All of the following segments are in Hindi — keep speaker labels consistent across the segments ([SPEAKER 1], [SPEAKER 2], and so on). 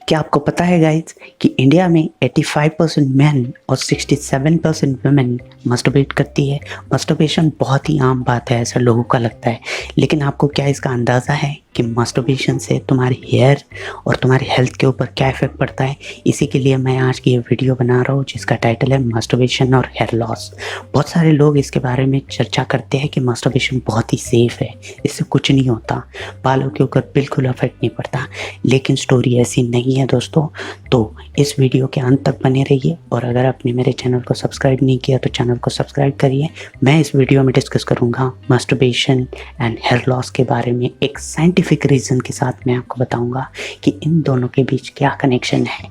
[SPEAKER 1] क्या आपको पता है गाइज कि इंडिया में 85% मेन और 67% वुमेन मस्टरबेट करती है। मस्टरबेशन बहुत ही आम बात है, ऐसा लोगों का लगता है, लेकिन आपको क्या इसका अंदाज़ा है कि मस्टरबेशन से तुम्हारी हेयर और तुम्हारी हेल्थ के ऊपर क्या इफेक्ट पड़ता है। इसी के लिए मैं आज की ये वीडियो बना रहा हूँ जिसका टाइटल है मस्टरबेशन और हेयर लॉस। बहुत सारे लोग इसके बारे में चर्चा करते हैं कि मस्टरबेशन बहुत ही सेफ है, इससे कुछ नहीं होता, बालों के ऊपर बिल्कुल इफेक्ट नहीं पड़ता, लेकिन स्टोरी ऐसी नहीं है दोस्तों। तो इस वीडियो के अंत तक बने रहिए और अगर आपने मेरे चैनल को सब्सक्राइब नहीं किया तो चैनल को सब्सक्राइब करिए। मैं इस वीडियो में डिस्कस करूंगा मस्टरबेशन एंड हेयर लॉस के बारे में, एक साइंटिफिक रीज़न के साथ मैं आपको बताऊंगा कि इन दोनों के बीच क्या कनेक्शन है।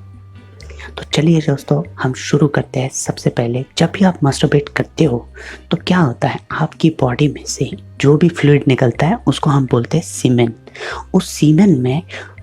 [SPEAKER 1] तो चलिए दोस्तों, हम शुरू करते हैं। सबसे पहले, जब भी आप मस्टरबेट करते हो तो क्या होता है, आपकी बॉडी में से जो भी फ्लूइड निकलता है उसको हम बोलते हैं सीमेन। उस सीमेन में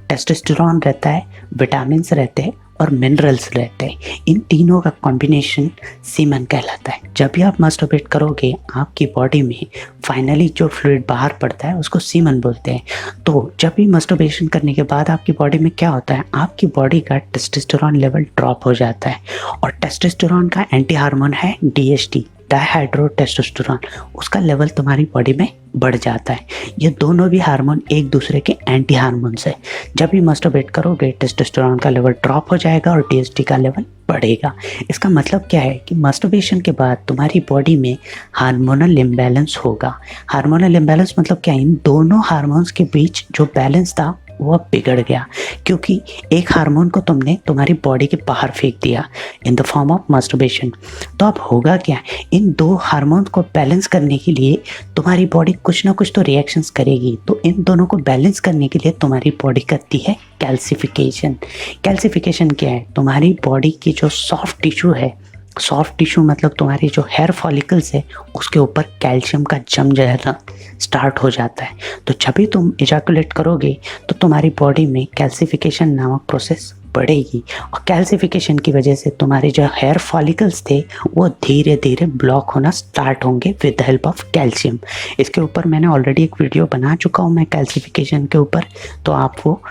[SPEAKER 1] टेस्टोस्टेरोन रहता है, विटामिन्स रहते हैं और मिनरल्स रहते हैं। इन तीनों का कॉम्बिनेशन सीमेन कहलाता है। जब भी आप मस्टरबेट करोगे, आपकी बॉडी में फाइनली जो फ्लूइड बाहर पड़ता है उसको सीमेन बोलते हैं। तो जब भी मस्टरबेशन करने के बाद आपकी बॉडी में क्या होता है, आपकी बॉडी का टेस्टोस्टेरोन लेवल ड्रॉप हो जाता है और टेस्टोस्टेरोन का एंटी हार्मोन है डीएचटी, डाईहाइड्रोटेस्टोस्टेरोन, उसका लेवल तुम्हारी बॉडी में बढ़ जाता है। ये दोनों भी हार्मोन एक दूसरे के एंटी हार्मोन्स है। जब भी मस्टरबेट करोगे, टेस्टोस्टेरोन का लेवल ड्रॉप हो जाएगा और डीएचटी का लेवल बढ़ेगा। इसका मतलब क्या है कि मस्टरबेशन के बाद तुम्हारी बॉडी में हार्मोनल इम्बैलेंस होगा। हार्मोनल इम्बैलेंस मतलब क्या, इन दोनों हार्मोन्स के बीच जो बैलेंस था वो बिगड़ गया, क्योंकि एक हार्मोन को तुमने तुम्हारी बॉडी के बाहर फेंक दिया in the form of masturbation. तो अब होगा क्या, इन दो हार्मोन्स को बैलेंस करने के लिए तुम्हारी बॉडी कुछ ना कुछ तो रिएक्शंस करेगी। तो इन दोनों को बैलेंस करने के लिए तुम्हारी बॉडी करती है कैल्सिफिकेशन। कैल्सिफिकेशन क्या है, तुम्हारी बॉडी की जो सॉफ्ट टिश्यू है, सॉफ्ट टिश्यू मतलब तुम्हारी जो हेयर फॉलिकल्स है, उसके ऊपर कैल्शियम का जम जाना स्टार्ट हो जाता है। तो जब भी तुम इजैकुलेट करोगे तो तुम्हारी बॉडी में कैल्सिफिकेशन नामक प्रोसेस बढ़ेगी और कैल्सिफिकेशन की वजह से तुम्हारे जो हेयर फॉलिकल्स थे वो धीरे धीरे ब्लॉक होना स्टार्ट होंगे with the help of calcium. इसके ऊपर मैंने ऑलरेडी एक वीडियो बना चुका हूँ मैं कैल्सिफिकेशन के ऊपर, तो आप वो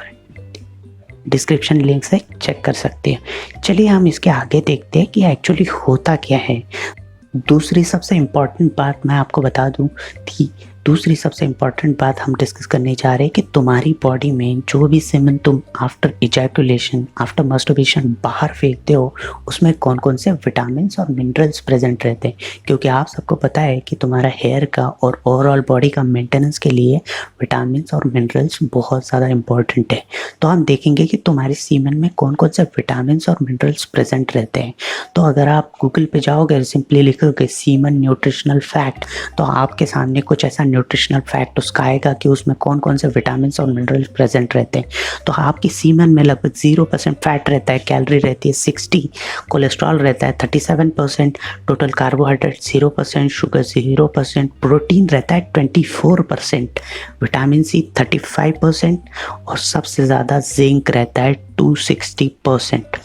[SPEAKER 1] डिस्क्रिप्शन लिंक से चेक कर सकते हैं। चलिए हम इसके आगे देखते हैं कि एक्चुअली होता क्या है। दूसरी सबसे इम्पॉर्टेंट बात मैं आपको बता दूं कि दूसरी सबसे इम्पॉर्टेंट बात हम डिस्कस करने जा रहे हैं कि तुम्हारी बॉडी में जो भी सीमेन तुम आफ्टर इजैकुलेशन, आफ्टर मस्टरबेशन बाहर फेंकते हो, उसमें कौन कौन से विटामिन्स और मिनरल्स प्रेजेंट रहते हैं। क्योंकि आप सबको पता है कि तुम्हारा हेयर का और ओवरऑल बॉडी का मेंटेनेंस के लिए विटामिन्स और मिनरल्स बहुत ज़्यादा इम्पॉर्टेंट है। तो हम देखेंगे कि तुम्हारी सीमेन में कौन कौन से विटामिन्स और मिनरल्स प्रेजेंट रहते हैं। तो अगर आप गूगल पे जाओगे, सिंपली लिखोगे सीमेन न्यूट्रिशनल फैक्ट, तो आपके सामने कुछ ऐसा न्यूट्रिशनल फैक्ट उसका आएगा कि उसमें कौन कौन से विटामिन्स और मिनरल्स प्रेजेंट रहते हैं। तो आपकी सीमेन में लगभग 0% फैट रहता है, कैलोरी रहती है 60, कोलेस्ट्रॉल रहता है 37%, टोटल कार्बोहाइड्रेट 0%, शुगर 0%, प्रोटीन रहता है 24%, विटामिन सी 35% और सबसे ज़्यादा जिंक रहता है 260%।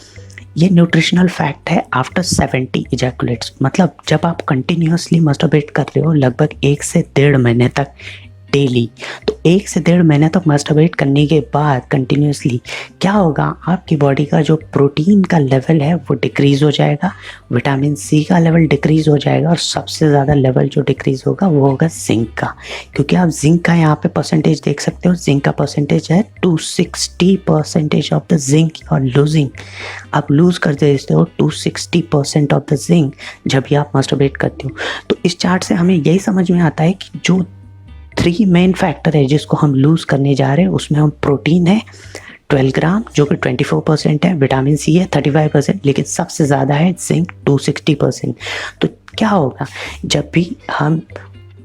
[SPEAKER 1] ये न्यूट्रिशनल फैक्ट है आफ्टर 70 इजैकुलेट्स, मतलब जब आप कंटिन्यूसली मस्टरबेट कर रहे हो लगभग 1 से 1.5 महीने तक डेली। तो 1 से 1.5 महीने तक मस्टरबेट करने के बाद कंटिन्यूसली क्या होगा, आपकी बॉडी का जो प्रोटीन का लेवल है वो डिक्रीज़ हो जाएगा, विटामिन सी का लेवल डिक्रीज़ हो जाएगा और सबसे ज़्यादा लेवल जो डिक्रीज़ होगा वो होगा जिंक का। क्योंकि आप जिंक का यहाँ पे परसेंटेज देख सकते हो, जिंक का परसेंटेज है 260% ऑफ द जिंक और लूजिंग। आप लूज़ कर देते हो 260% ऑफ द जिंक जब भी आप मस्टरबेट करते हो। तो इस चार्ट से हमें यही समझ में आता है कि जो 3 मेन फैक्टर है जिसको हम लूज़ करने जा रहे हैं, उसमें हम प्रोटीन है 12 ग्राम जो कि 24% है, विटामिन सी है 35%, लेकिन सबसे ज़्यादा है जिंक 260%। तो क्या होगा, जब भी हम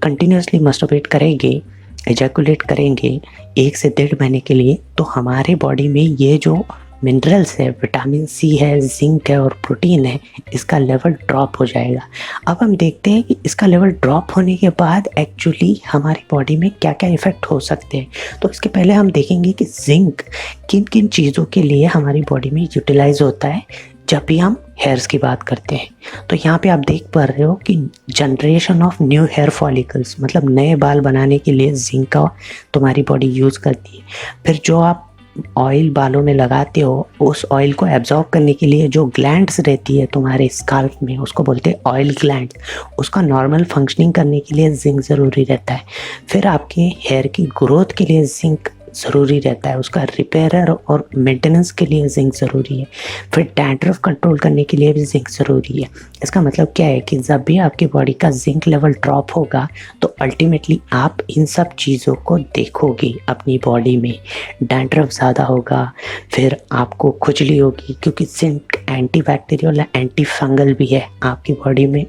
[SPEAKER 1] कंटिन्यूसली मस्टरबेट करेंगे, एजैकुलेट करेंगे 1 से 1.5 महीने के लिए, तो हमारे बॉडी में ये जो मिनरल्स है, विटामिन सी है, जिंक है और प्रोटीन है, इसका लेवल ड्रॉप हो जाएगा। अब हम देखते हैं कि इसका लेवल ड्रॉप होने के बाद एक्चुअली हमारी बॉडी में क्या क्या इफ़ेक्ट हो सकते हैं। तो इसके पहले हम देखेंगे कि जिंक किन किन चीज़ों के लिए हमारी बॉडी में यूटिलाइज होता है जब भी हम हेयर्स की बात करते हैं। तो यहाँ पे आप देख पा रहे हो कि generation of new hair follicles, मतलब नए बाल बनाने के लिए जिंक का तुम्हारी बॉडी यूज़ करती है। फिर जो आप ऑयल बालों में लगाते हो, उस ऑयल को एब्जॉर्ब करने के लिए जो ग्लैंड्स रहती है तुम्हारे स्काल्प में, उसको बोलते हैं ऑयल ग्लैंड्स, उसका नॉर्मल फंक्शनिंग करने के लिए जिंक ज़रूरी रहता है। फिर आपके हेयर की ग्रोथ के लिए जिंक ज़रूरी रहता है, उसका रिपेयर और मेंटेनेंस के लिए जिंक ज़रूरी है। फिर डैंड्रफ कंट्रोल करने के लिए भी जिंक ज़रूरी है। इसका मतलब क्या है कि जब भी आपकी बॉडी का जिंक लेवल ड्रॉप होगा तो अल्टीमेटली आप इन सब चीज़ों को देखोगे अपनी बॉडी में। डैंड्रफ ज़्यादा होगा, फिर आपको खुजली होगी, क्योंकि zinc anti bacterial anti fungal भी है। आपकी बॉडी में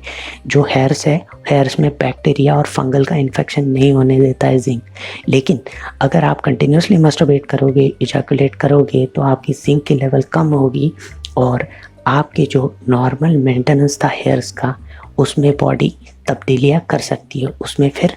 [SPEAKER 1] जो हेयर्स है, हेयर्स में बैक्टीरिया और फंगल का इन्फेक्शन नहीं होने देता है जिंक। लेकिन अगर आप कंटिन्यूसली मस्टरबेट करोगे, इजैकुलेट करोगे, तो आपकी जिंक की लेवल कम होगी और आपके जो नॉर्मल मेंटेनेंस था हेयर्स का, उसमें बॉडी तब्दीलियाँ कर सकती है। उसमें फिर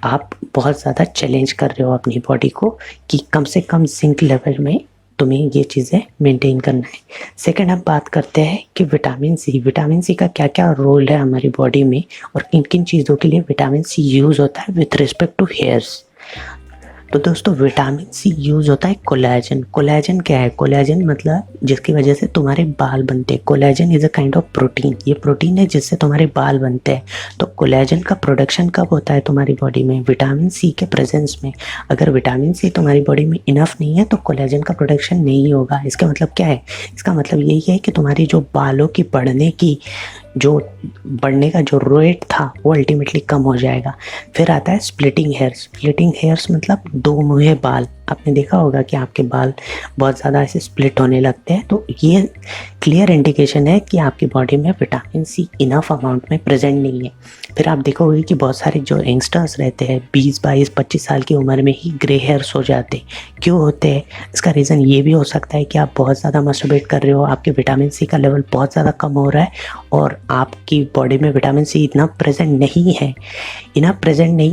[SPEAKER 1] आप बहुत ज़्यादा चैलेंज कर रहे हो अपनी बॉडी को कि कम से कम जिंक लेवल में तुम्हें ये चीज़ें मेंटेन करना है। सेकंड हम बात करते हैं कि विटामिन सी। विटामिन सी का क्या क्या रोल है हमारी बॉडी में और किन किन चीज़ों के लिए विटामिन सी यूज़ होता है विथ रिस्पेक्ट टू हेयर्स। तो दोस्तों विटामिन सी यूज़ होता है कोलेजन। कोलेजन क्या है? कोलेजन मतलब जिसकी वजह से तुम्हारे बाल बनते हैं। Collagen is a kind of protein. ये प्रोटीन है जिससे तुम्हारे बाल बनते हैं। तो कोलेजन का प्रोडक्शन कब होता है तुम्हारी बॉडी में? विटामिन सी के प्रेजेंस में। अगर विटामिन सी तुम्हारी बॉडी में इनफ नहीं है तो कोलेजन का प्रोडक्शन नहीं होगा। इसका मतलब क्या है? इसका मतलब यही है कि तुम्हारी जो बालों की बढ़ने का जो रेट था वो अल्टीमेटली कम हो जाएगा। फिर आता है स्प्लिटिंग हेयर्स। स्प्लिटिंग हेयर्स मतलब दो मुँहे बाल। आपने देखा होगा कि आपके बाल बहुत ज़्यादा ऐसे स्प्लिट होने लगते हैं, तो ये क्लियर इंडिकेशन है कि आपकी बॉडी में विटामिन सी इनफ अमाउंट में प्रेजेंट नहीं है। फिर आप देखोगे कि बहुत सारे जो यंगस्टर्स रहते हैं 20, 22, 25 साल की उम्र में ही ग्रे हेयर्स हो जाते हैं। क्यों होते हैं? इसका रीज़न ये भी हो सकता है कि आप बहुत ज़्यादा मस्टरबेट कर रहे हो, आपके विटामिन सी का लेवल बहुत ज़्यादा कम हो रहा है और आपकी बॉडी में विटामिन सी इतना प्रेजेंट नहीं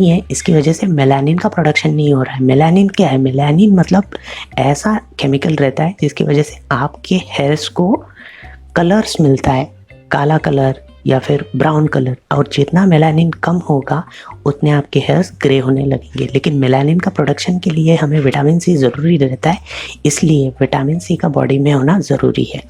[SPEAKER 1] है। इसकी वजह से मेलानिन का प्रोडक्शन नहीं हो रहा है। मेलानिन क्या है? मेलानिन मतलब ऐसा केमिकल रहता है जिसकी वजह से आपके हेयर्स को कलर्स मिलता है, काला कलर या फिर ब्राउन कलर, और जितना मेलानिन कम होगा उतने आपके हेयर्स ग्रे होने लगेंगे। लेकिन मेलानिन का प्रोडक्शन के लिए हमें विटामिन सी ज़रूरी रहता है, इसलिए विटामिन सी का बॉडी में होना ज़रूरी है।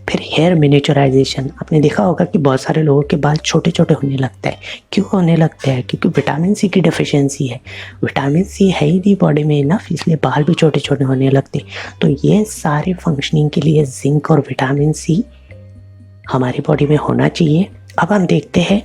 [SPEAKER 1] फिर हेयर मिनिएचराइजेशन। आपने देखा होगा कि बहुत सारे लोगों के बाल छोटे छोटे होने लगते हैं। क्यों होने लगते हैं? क्योंकि विटामिन सी की डेफिशिएंसी है। विटामिन सी है ही नहीं बॉडी में इनफ, इसलिए बाल भी छोटे छोटे होने लगते हैं। तो ये सारे फंक्शनिंग के लिए जिंक और विटामिन सी हमारी बॉडी में होना चाहिए। अब हम देखते हैं,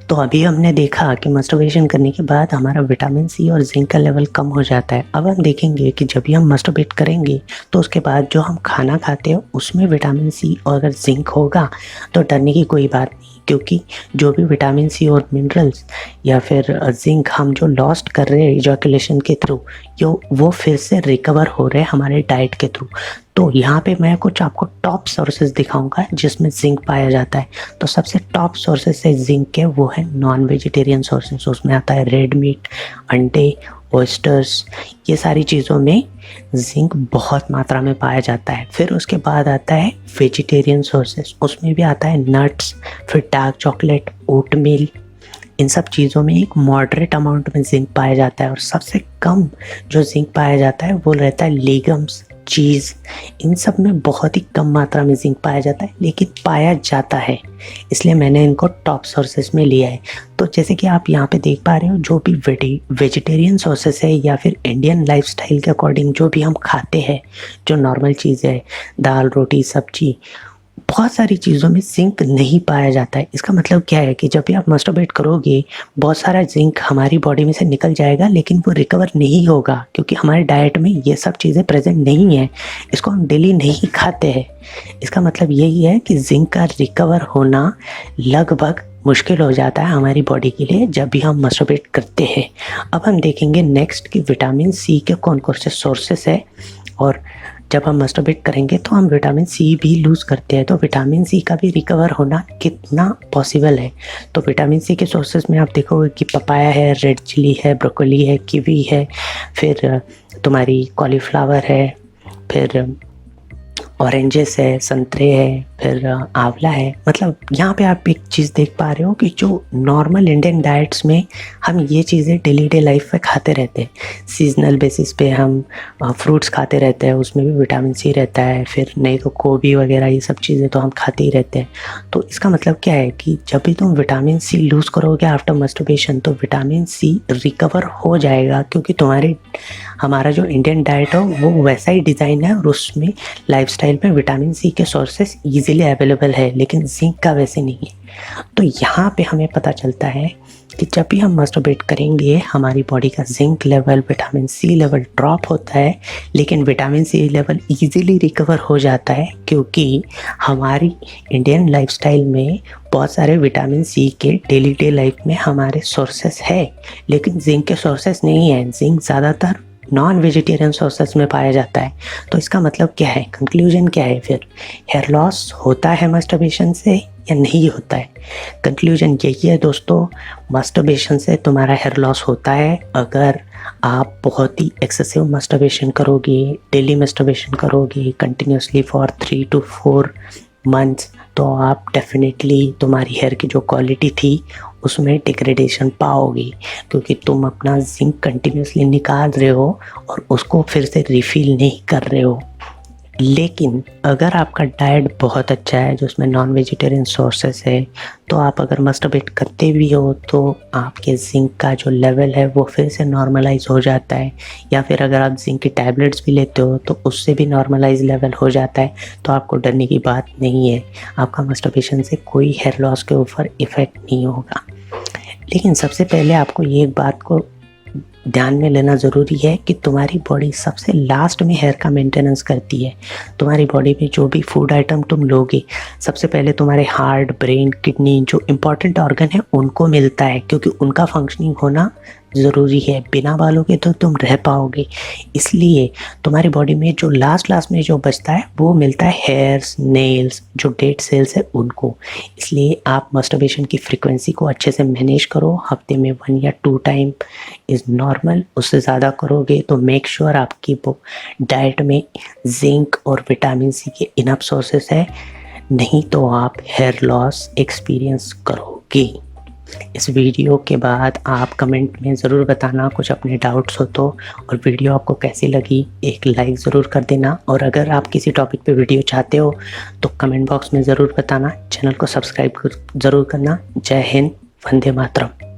[SPEAKER 1] तो अभी हमने देखा कि मस्टरबेशन करने के बाद हमारा विटामिन सी और जिंक का लेवल कम हो जाता है। अब हम देखेंगे कि जब भी हम मस्टरबेट करेंगे तो उसके बाद जो हम खाना खाते हैं उसमें विटामिन सी और अगर जिंक होगा तो डरने की कोई बात नहीं, क्योंकि जो भी विटामिन सी और मिनरल्स या फिर जिंक हम जो लॉस्ट कर रहे हैं इजैकुलेशन के थ्रू, वो फिर से रिकवर हो रहे हैं हमारे डाइट के थ्रू। तो यहाँ पे मैं कुछ आपको टॉप सोर्सेज दिखाऊंगा जिसमें जिंक पाया जाता है। तो सबसे टॉप सोर्सेज है जिंक के, वो है नॉन वेजिटेरियन सोर्सेज। उसमें आता है रेड मीट, अंडे, ऑयस्टर्स, ये सारी चीज़ों में जिंक बहुत मात्रा में पाया जाता है। फिर उसके बाद आता है वेजिटेरियन सोर्सेज, उसमें भी आता है नट्स, फिर डार्क चॉकलेट, ओट मिल, इन सब चीज़ों में एक मॉडरेट अमाउंट में जिंक पाया जाता है। और सबसे कम जो जिंक पाया जाता है वो रहता है लेगम्स, चीज़, इन सब में बहुत ही कम मात्रा में जिंक पाया जाता है, लेकिन पाया जाता है, इसलिए मैंने इनको टॉप सोर्सेस में लिया है। तो जैसे कि आप यहाँ पे देख पा रहे हो, जो भी वेजिटेरियन सोर्सेस है या फिर इंडियन लाइफस्टाइल के अकॉर्डिंग जो भी हम खाते हैं, जो नॉर्मल चीज़ है, दाल, रोटी, सब्जी, बहुत सारी चीज़ों में जिंक नहीं पाया जाता है। इसका मतलब क्या है कि जब भी आप मस्टरबेट करोगे बहुत सारा जिंक हमारी बॉडी में से निकल जाएगा, लेकिन वो रिकवर नहीं होगा क्योंकि हमारे डाइट में ये सब चीज़ें प्रेजेंट नहीं है, इसको हम डेली नहीं खाते हैं। इसका मतलब यही है कि जिंक का रिकवर होना लगभग मुश्किल हो जाता है हमारी बॉडी के लिए जब भी हम मस्टरबेट करते हैं। अब हम देखेंगे नेक्स्ट कि विटामिन सी के कौन कौन से सोर्सेस है, और जब हम मस्टरबेट करेंगे तो हम विटामिन सी भी लूज़ करते हैं, तो विटामिन सी का भी रिकवर होना कितना पॉसिबल है। तो विटामिन सी के सोर्सेज में आप देखोगे कि पपाया है, रेड चिली है, ब्रोकोली है, कीवी है, फिर तुम्हारी कॉलीफ्लावर है, फिर ऑरेंजेस है, संतरे है,
[SPEAKER 2] फिर आंवला है। मतलब यहाँ पे आप एक चीज़ देख पा रहे हो कि जो नॉर्मल इंडियन डाइट्स में हम ये चीज़ें डेली डे लाइफ में खाते रहते हैं। सीजनल बेसिस पे हम फ्रूट्स खाते रहते हैं, उसमें भी विटामिन सी रहता है। फिर नहीं तो गोभी वगैरह ये सब चीज़ें तो हम खाते ही रहते हैं। तो इसका मतलब क्या है कि जब भी तुम विटामिन सी लूज़ करोगे आफ्टर मस्टरबेशन तो विटामिन सी रिकवर हो जाएगा, क्योंकि हमारा जो इंडियन डाइट हो वो वैसा ही डिज़ाइन है और उसमें लाइफस्टाइल में विटामिन सी के सोर्सेस इजीली अवेलेबल है, लेकिन जिंक का वैसे नहीं है। तो यहाँ पे हमें पता चलता है कि जब भी हम मस्टरबेट करेंगे हमारी बॉडी का zinc level, vitamin C level drop होता है, लेकिन vitamin C level easily recover हो जाता है, क्योंकि हमारी इंडियन लाइफस्टाइल में बहुत सारे विटामिन सी के डेली डे लाइफ में हमारे सोर्सेस है, लेकिन जिंक के सोर्सेस नहीं है। जिंक ज़्यादातर नॉन वेजिटेरियन सोर्सेस में पाया जाता है। तो इसका मतलब क्या है, कंक्लूजन क्या है फिर? हेयर लॉस होता है मस्टरबेशन से या नहीं होता है? कंक्लूजन यही है दोस्तों, मस्टरबेशन से तुम्हारा हेयर लॉस होता है अगर आप बहुत ही एक्सेसिव मस्टरबेशन करोगे, डेली मस्टरबेशन करोगे कंटिन्यूसली फॉर 3 to 4 मंथ्स, तो आप डेफिनेटली तुम्हारी हेयर की जो क्वालिटी थी उसमें डिग्रेडेशन पाओगे, क्योंकि तुम अपना जिंक कंटिन्यूसली निकाल रहे हो और उसको फिर से रिफ़िल नहीं कर रहे हो। लेकिन अगर आपका डाइट बहुत अच्छा है जो उसमें नॉन वेजिटेरियन सोर्सेस है, तो आप अगर मस्टरबेट करते भी हो तो आपके जिंक का जो लेवल है वो फिर से नॉर्मलाइज हो जाता है, या फिर अगर आप जिंक की टैबलेट्स भी लेते हो तो उससे भी नॉर्मलाइज लेवल हो जाता है। तो आपको डरने की बात नहीं है, आपका मस्टरबेशन से कोई हेयर लॉस के ऊपर इफ़ेक्ट नहीं होगा। लेकिन सबसे पहले आपको ये बात को ध्यान में लेना ज़रूरी है कि तुम्हारी बॉडी सबसे लास्ट में हेयर का मेंटेनेंस करती है। तुम्हारी बॉडी में जो भी फूड आइटम तुम लोगे सबसे पहले तुम्हारे हार्ट, ब्रेन, किडनी जो इम्पॉर्टेंट ऑर्गन है उनको मिलता है, क्योंकि उनका फंक्शनिंग होना ज़रूरी है। बिना बालों के तो तुम रह पाओगे, इसलिए तुम्हारी बॉडी में जो लास्ट में जो बचता है वो मिलता है हेयर्स, नेल्स, जो डेड सेल्स है उनको। इसलिए आप मस्टरबेशन की फ्रीक्वेंसी को अच्छे से मैनेज करो। हफ्ते में 1 या 2 टाइम इज़ नॉर्मल, उससे ज़्यादा करोगे तो मेक श्योर आपकी डाइट में जिंक और विटामिन सी के इनफ सोर्सेस है, नहीं तो आप हेयर लॉस एक्सपीरियंस करोगे। इस वीडियो के बाद आप कमेंट में ज़रूर बताना कुछ अपने डाउट्स हो तो, और वीडियो आपको कैसी लगी एक लाइक ज़रूर कर देना, और अगर आप किसी टॉपिक पे वीडियो चाहते हो तो कमेंट बॉक्स में ज़रूर बताना। चैनल को सब्सक्राइब ज़रूर करना। जय हिंद, वंदे मातरम।